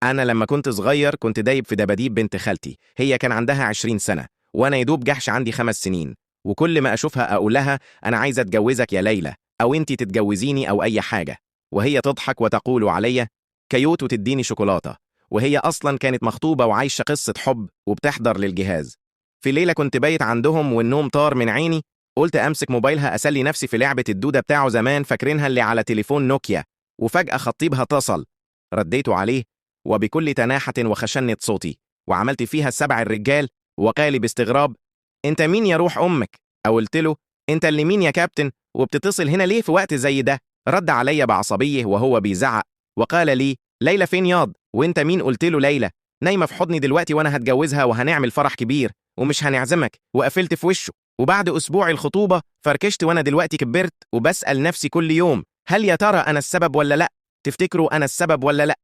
أنا لما كنت صغير كنت دايب في دباديب بنت خالتي، هي كان عندها 20 سنة وأنا يدوب جحش عندي 5 سنين. وكل ما أشوفها أقول لها أنا عايزة أتجوزك يا ليلى، أو أنتي تتجوزيني أو أي حاجة، وهي تضحك وتقول عليا كيوت وتديني شوكولاتة، وهي أصلا كانت مخطوبة وعايشة قصة حب وبتحضر للجهاز. في ليلة كنت بايت عندهم والنوم طار من عيني، قلت أمسك موبايلها أسلي نفسي في لعبة الدودة بتاعه زمان فاكرينها اللي على تليفون نوكيا، وفجأة خطيبها اتصل. رديته عليه وبكل تناحة وخشنة صوتي، وعملت فيها السبع الرجال، وقال باستغراب انت مين يا روح امك؟ قلت له انت اللي مين يا كابتن، وبتتصل هنا ليه في وقت زي ده؟ رد علي بعصبيه وهو بيزعق وقال لي ليلى فين ياض؟ وانت مين؟ قلت له ليلى نايمه في حضني دلوقتي وانا هتجوزها وهنعمل فرح كبير ومش هنعزمك، وقفلت في وشه. وبعد اسبوع الخطوبه فركشت وانا دلوقتي كبرت وبسأل نفسي كل يوم هل يا ترى انا السبب ولا لا؟ تفتكروا انا السبب ولا لا؟